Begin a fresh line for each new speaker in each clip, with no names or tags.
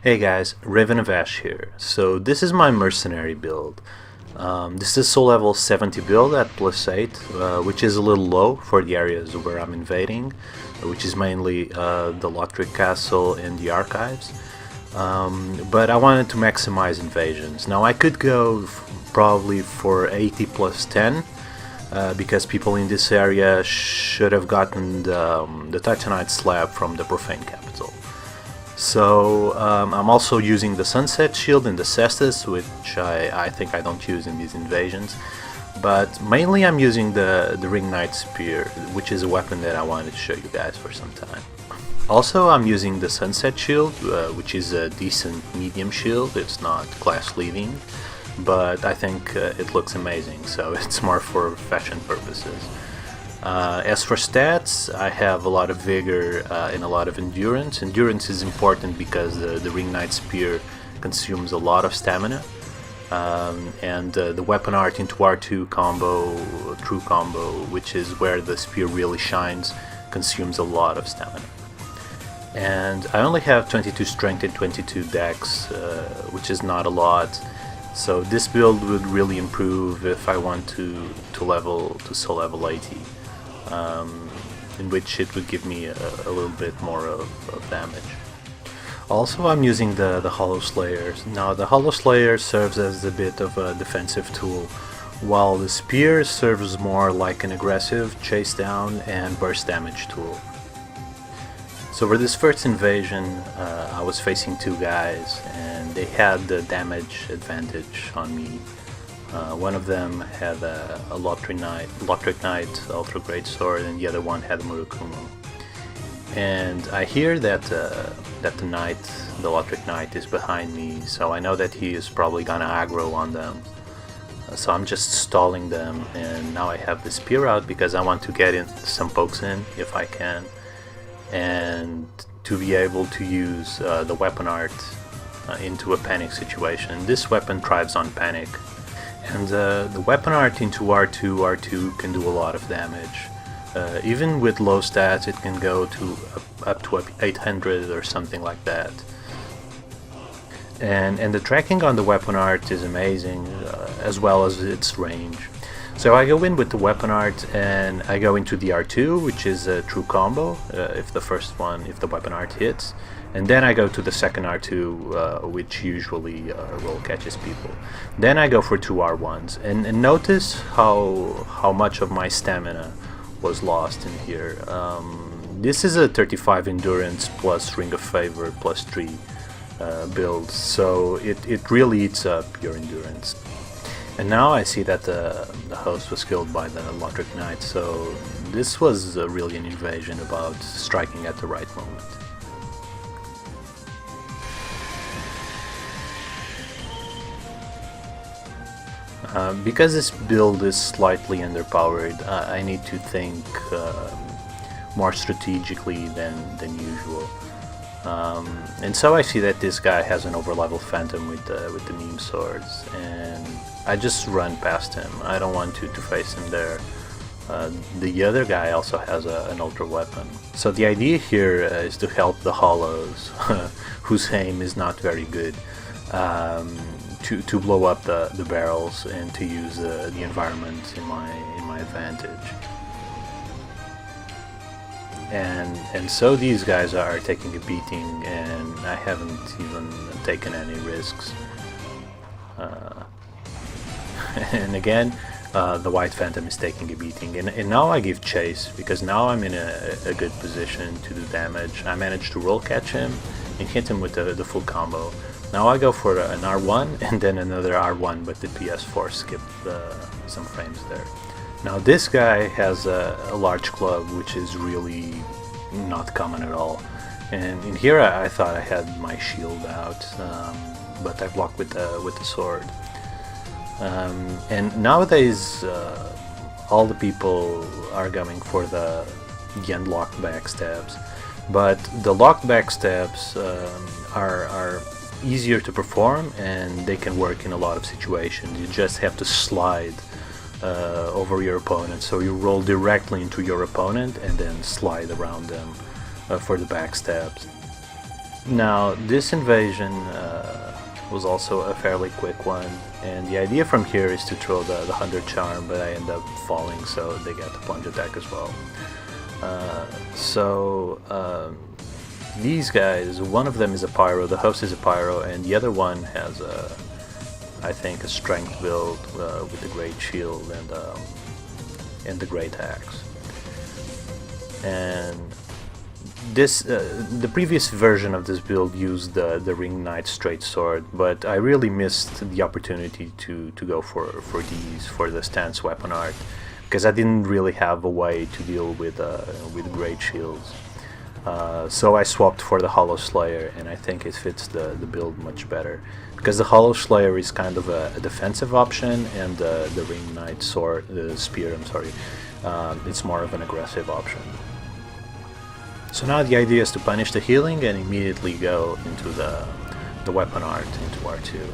Hey guys, Raven of Ash here. So this is my Mercenary build. This is soul level 70 build at +8, which is a little low for the areas where I'm invading, which is mainly the Lothric Castle and the Archives. But I wanted to maximize invasions. Now I could go probably for 80 plus 10, because people in this area should have gotten the Titanite slab from the Profane Capital. So I'm also using the Sunset Shield and the Cestus, which I think I don't use in these invasions. But mainly I'm using the Ring Knight Spear, which is a weapon that I wanted to show you guys for some time. Also I'm using the Sunset Shield, which is a decent medium shield. It's not class leading, but I think it looks amazing, so it's more for fashion purposes. As for stats, I have a lot of vigor and a lot of endurance. Endurance is important because the Ring Knight Spear consumes a lot of stamina, and the weapon art into R2 combo, true combo, which is where the spear really shines, consumes a lot of stamina. And I only have 22 strength and 22 dex, which is not a lot, so this build would really improve if I want to level to soul level 80. In which it would give me a little bit more of damage. Also I'm using the Hollow Slayers. Now the Hollow Slayer serves as a bit of a defensive tool, while the Spear serves more like an aggressive chase down and burst damage tool. So for this first invasion I was facing two guys and they had the damage advantage on me. One of them had a Lothric Knight Ultra Great Sword, and the other one had a Murokumo. And I hear that the Lothric Knight is behind me, so I know that he is probably gonna aggro on them. So I'm just stalling them, and now I have the spear out because I want to get in some pokes in if I can, and to be able to use the weapon art into a panic situation. This weapon thrives on panic. And the weapon art into R2 can do a lot of damage. Even with low stats it can go to up to 800 or something like that. And the tracking on the weapon art is amazing, as well as its range. So I go in with the weapon art and I go into the R2, which is a true combo if the weapon art hits. And then I go to the second R2, which usually roll catches people. Then I go for two R1s, and notice how much of my stamina was lost in here. This is a 35 endurance plus Ring of Favor plus 3 build, so it really eats up your endurance. And now I see that the host was killed by the Lothric Knight, so this was really an invasion about striking at the right moment. Because this build is slightly underpowered, I need to think more strategically than usual. And so I see that this guy has an overlevel Phantom with the meme swords, and I just run past him. I don't want to face him there. The other guy also has an ultra weapon. So the idea here is to help the Hollows, whose aim is not very good, to blow up the barrels and to use the environment in my advantage. And so these guys are taking a beating, and I haven't even taken any risks. And again, the White Phantom is taking a beating, and now I give chase because now I'm in a good position to do damage. I managed to roll catch him and hit him with the full combo. Now I go for an R1 and then another R1, but the PS4 skipped some frames there. Now this guy has a large club, which is really not common at all. And in here I thought I had my shield out, but I blocked with the sword. And nowadays all the people are going for the unlocked backstabs, but the locked backstabs are easier to perform, and they can work in a lot of situations. You just have to slide over your opponent, so you roll directly into your opponent and then slide around them for the backstabs. Now, this invasion was also a fairly quick one, and the idea from here is to throw the 100 charm, but I end up falling, so they get the plunge attack as well. These guys, one of them is a pyro, the host is a pyro, and the other one has I think a strength build with the great shield and the great axe. And this the previous version of this build used the ring knight straight sword, but I really missed the opportunity to go for the stance weapon art, because I didn't really have a way to deal with great shields. So I swapped for the Hollow Slayer, and I think it fits the build much better, because the Hollow Slayer is kind of a defensive option, and the ring knight sword, the spear, I'm sorry, it's more of an aggressive option. So now the idea is to punish the healing and immediately go into the weapon art, into R2.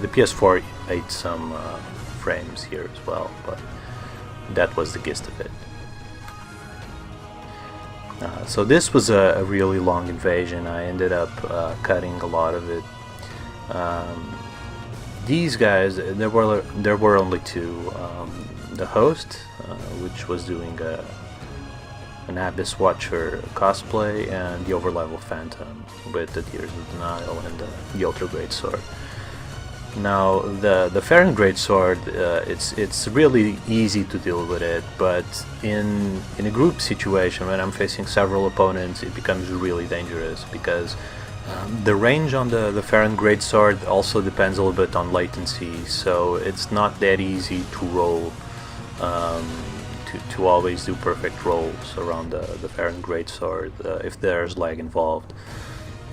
The PS4 ate some frames here as well, but that was the gist of it. So this was a really long invasion. I ended up cutting a lot of it. These guys, there were only two. The host, which was doing an Abyss Watcher cosplay, and the overlevel Phantom with the Tears of Denial and the Ultra Great Sword. Now the Farron Great Sword, it's really easy to deal with it, but in a group situation when I'm facing several opponents, it becomes really dangerous, because the range on the Farron Great Sword also depends a little bit on latency, so it's not that easy to roll. To always do perfect rolls around the Farron Great Sword if there's lag involved.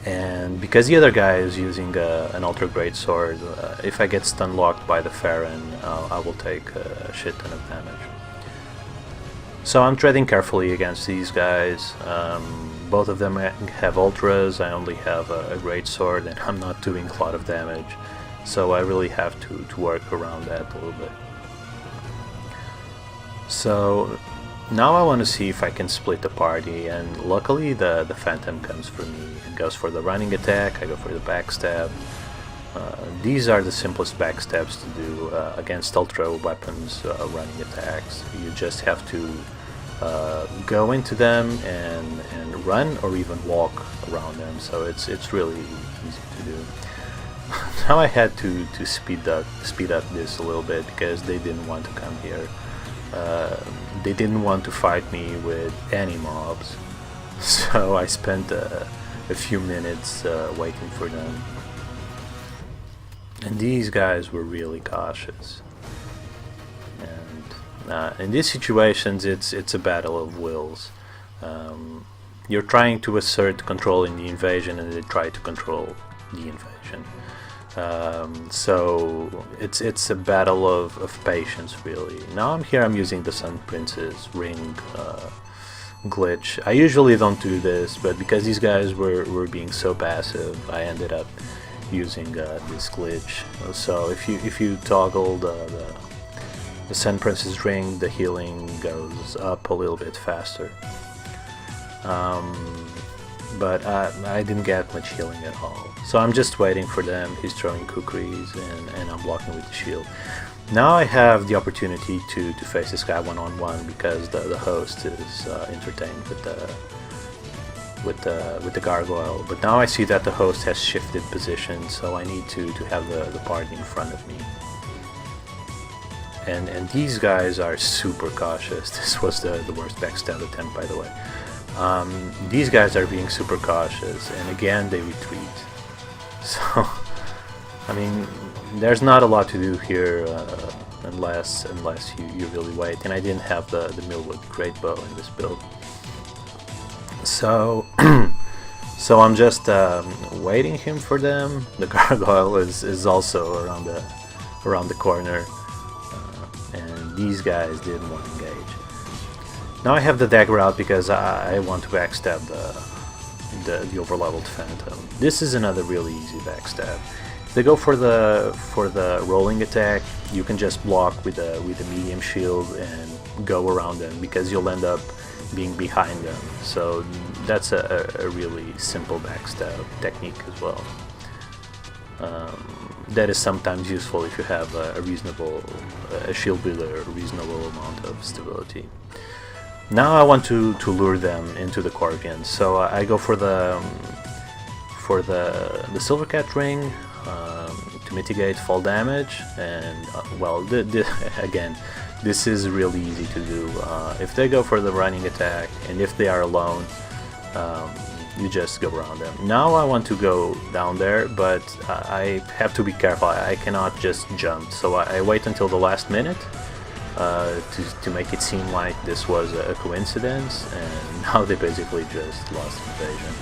And because the other guy is using an Ultra Great Sword, if I get stun locked by the Farron, I will take a shit ton of damage. So I'm treading carefully against these guys. Both of them have Ultras, I only have a Great Sword, and I'm not doing a lot of damage. So I really have to work around that a little bit. So now I want to see if I can split the party, and luckily the Phantom comes for me and goes for the running attack. I go for the backstab. These are the simplest backstabs to do against ultra weapons running attacks. You just have to go into them and run, or even walk around them, so it's really easy to do. Now I had to speed up this a little bit, because they didn't want to come here. They didn't want to fight me with any mobs, so I spent a few minutes waiting for them. And these guys were really cautious. And in these situations, it's a battle of wills. You're trying to assert control in the invasion, and they try to control the invasion. So it's a battle of patience, really. Now I'm using the Sun Prince's ring glitch. I usually don't do this, but because these guys were being so passive, I ended up using this glitch. So if you toggle the Sun Prince's ring, the healing goes up a little bit faster. But I didn't get much healing at all. So I'm just waiting for them. He's throwing kukris, and I'm blocking with the shield. Now I have the opportunity to face this guy one-on-one, because the host is entertained with the gargoyle. But now I see that the host has shifted position, so I need to have the party in front of me. And these guys are super cautious. This was the worst backstab attempt, by the way. These guys are being super cautious, and again they retreat. So, I mean, there's not a lot to do here unless you really wait. And I didn't have the Millwood Great Bow in this build, so so I'm just waiting him for them. The gargoyle is also around the corner, and these guys didn't want to engage. Now I have the dagger out because I want to backstab the overleveled Phantom. This is another really easy backstab. If they go for the rolling attack, you can just block with a medium shield and go around them, because you'll end up being behind them. So that's a really simple backstab technique as well. That is sometimes useful if you have a reasonable shield with a reasonable amount of stability. Now I want to lure them into the Corrigan, so I go for the Silver Cat ring to mitigate fall damage, and well, again, this is really easy to do. If they go for the running attack, and if they are alone, you just go around them. Now I want to go down there, but I have to be careful. I cannot just jump, so I wait until the last minute to make it seem like this was a coincidence, and now they basically just lost invasion.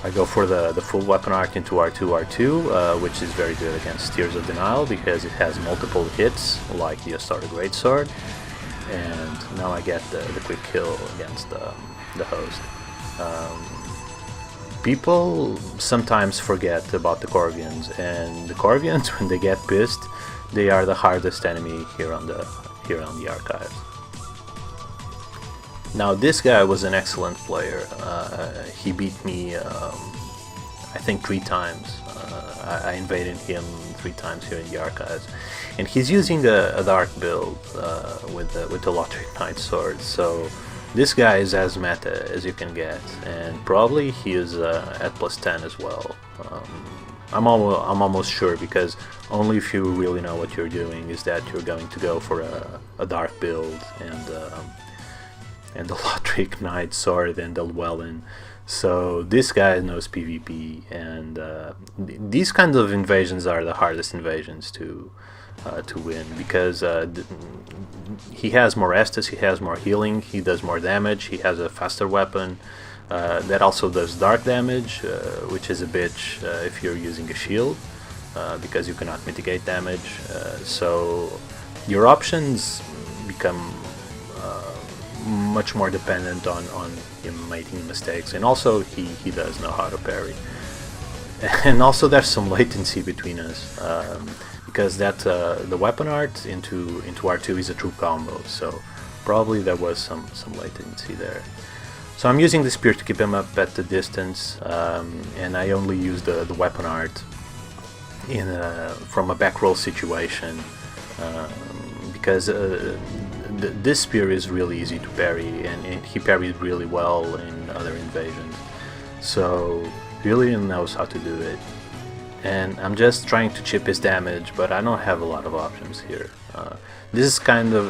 I go for the full weapon arc into R2, which is very good against Tears of Denial because it has multiple hits like the Astartes Greatsword, and now I get the quick kill against the host. People sometimes forget about the Corrigans, and the Corrigans, when they get pissed, they are the hardest enemy here on the archives. Now this guy was an excellent player. He beat me, I think 3 times. I invaded him 3 times here in the archives, and he's using a dark build with the Lothric Knight sword. So this guy is as meta as you can get, and probably he is at +10 as well. I'm almost sure, because only if you really know what you're doing is that you're going to go for a dark build and the Lothric Knight sword and the Llewellyn. So this guy knows PvP, and these kinds of invasions are the hardest invasions to win, because he has more Estus, he has more healing, he does more damage, he has a faster weapon that also does dark damage, which is a bitch if you're using a shield, because you cannot mitigate damage. So your options become much more dependent on him making mistakes, and also he does know how to parry. And also there's some latency between us, because that the weapon art into R2 is a true combo, so probably there was some latency there. So I'm using the spear to keep him up at the distance, and I only use the weapon art from a back roll situation, because this spear is really easy to parry, and he parried really well in other invasions, so he really knows how to do it. And I'm just trying to chip his damage, but I don't have a lot of options here. This is kind of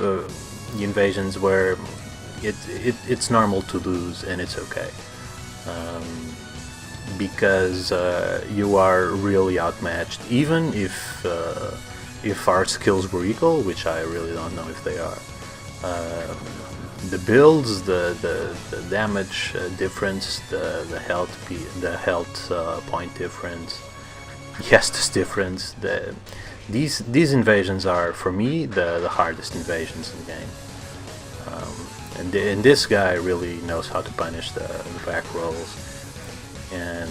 the invasions where it's normal to lose, and it's okay, because you are really outmatched, even if our skills were equal, which I really don't know if they are. The builds, the damage difference, the health point difference, Estus difference. These invasions are, for me, the hardest invasions in the game. And this guy really knows how to punish the back rolls. And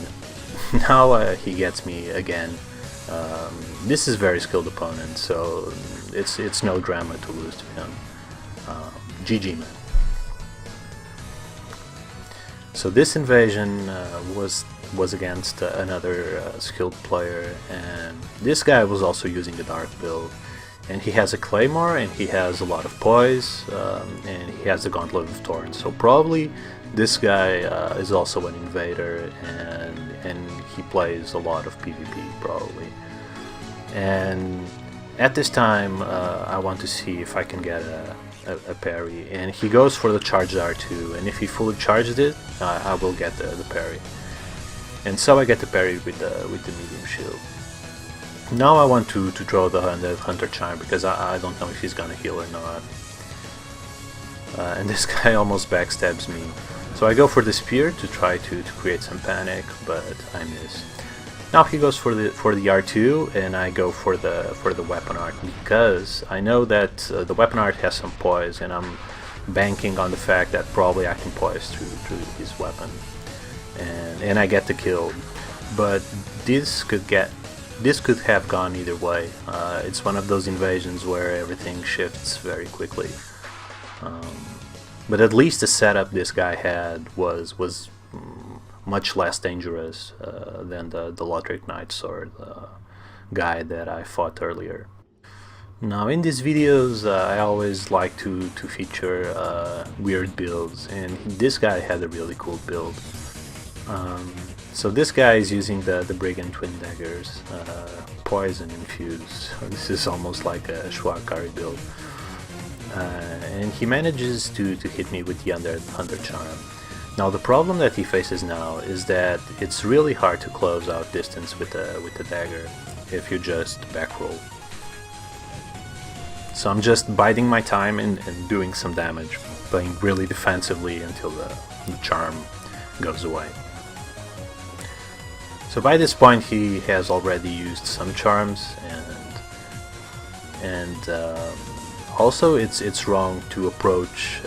now he gets me again. This is a very skilled opponent, so it's no drama to lose to him. GG, man. So this invasion was against another skilled player, and this guy was also using the dark build, and he has a claymore, and he has a lot of poise, and he has the Gauntlet of Thorns. So probably this guy is also an invader, and he plays a lot of PvP probably. And at this time I want to see if I can get a parry, and he goes for the charged R2, and if he fully charged it, I will get the parry. And so I get the parry with the medium shield. Now I want to draw the Hunter Charm, because I don't know if he's gonna heal or not. And this guy almost backstabs me. So I go for the spear to try to create some panic, but I miss. Now he goes for the R2, and I go for the weapon art, because I know that the weapon art has some poise, and I'm banking on the fact that probably I can poise through his weapon, and I get the kill. But this could have gone either way. It's one of those invasions where everything shifts very quickly. But at least the setup this guy had was much less dangerous than the Lothric Knight Sword guy that I fought earlier. Now in these videos I always like to feature weird builds, and this guy had a really cool build. So this guy is using the Brigand Twin Daggers, poison infused. This is almost like a Shuakari build. And he manages to hit me with the Under Charm. Now the problem that he faces now is that it's really hard to close out distance with the dagger if you just back roll. So I'm just biding my time and doing some damage, playing really defensively until the charm goes away. So by this point he has already used some charms, and also it's wrong to approach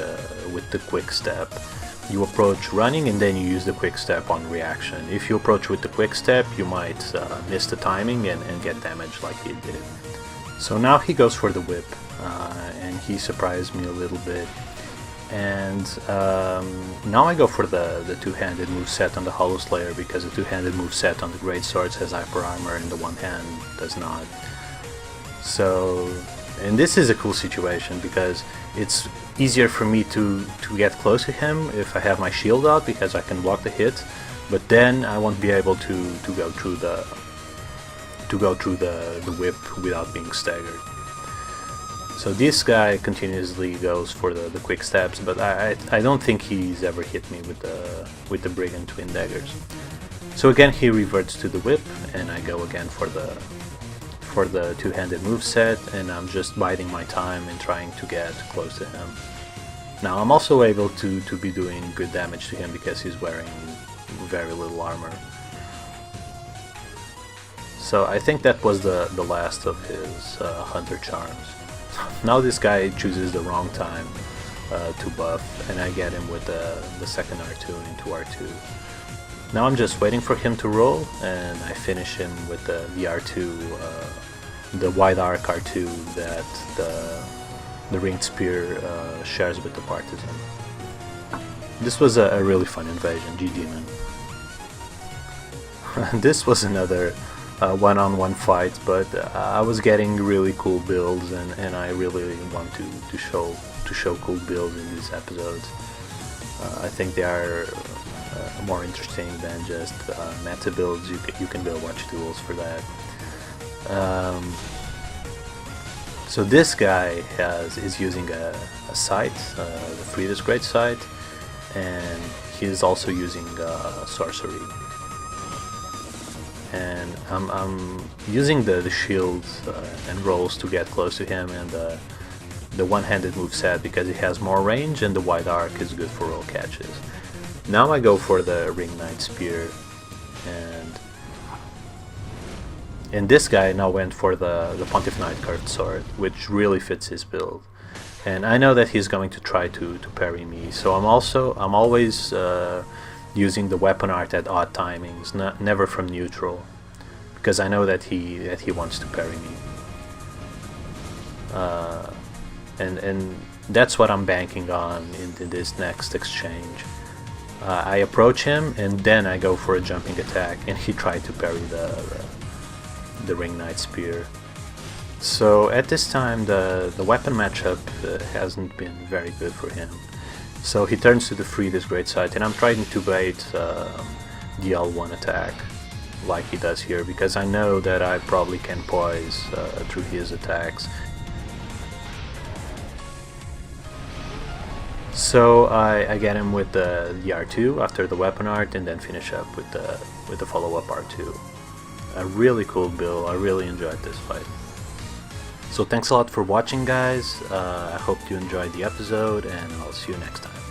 with the quick step. You approach running and then you use the quick step on reaction. If you approach with the quick step you might miss the timing and get damaged like he did. So now he goes for the whip, and he surprised me a little bit. And now I go for the two-handed moveset on the Hollow Slayer, because the two-handed moveset on the Great Swords has hyper armor and the one hand does not. So, and this is a cool situation because it's easier for me to get close to him if I have my shield out, because I can block the hit, but then I won't be able to go through the whip without being staggered. So this guy continuously goes for the quick steps, but I don't think he's ever hit me with the Brigand Twin Daggers. So again he reverts to the whip, and I go again for the two-handed moveset, and I'm just biding my time and trying to get close to him. Now I'm also able to be doing good damage to him because he's wearing very little armor. So I think that was the last of his Hunter Charms. Now this guy chooses the wrong time to buff, and I get him with the second R2 into R2. Now I'm just waiting for him to roll, and I finish him with the R2, the wide arc R2 that the Ringed Spear shares with the Partisan. This was a really fun invasion, G-Demon. This was another one-on-one fight, but I was getting really cool builds, and I really want to show cool builds in these episodes. I think they are more interesting than just meta builds. You can build watch tools for that. So this guy is using a sight, the Frida's Great Sight, and he's also using sorcery. And I'm using the shield and rolls to get close to him, and the one-handed moveset because it has more range, and the wide arc is good for roll catches. Now I go for the Ring Knight Spear, and this guy now went for the Pontiff Knight Curved Sword, which really fits his build. And I know that he's going to try to parry me, so I'm always using the weapon art at odd timings, never from neutral, because I know that he wants to parry me. And that's what I'm banking on in this next exchange. I approach him and then I go for a jumping attack, and he tried to parry the Ring Knight Spear. So at this time the weapon matchup hasn't been very good for him. So he turns to the Frida's Great Sight, and I'm trying to bait the L1 attack like he does here, because I know that I probably can poise through his attacks. So I get him with the R2 after the weapon art, and then finish up with the follow-up R2. A really cool build. I really enjoyed this fight. So thanks a lot for watching, guys. I hope you enjoyed the episode, and I'll see you next time.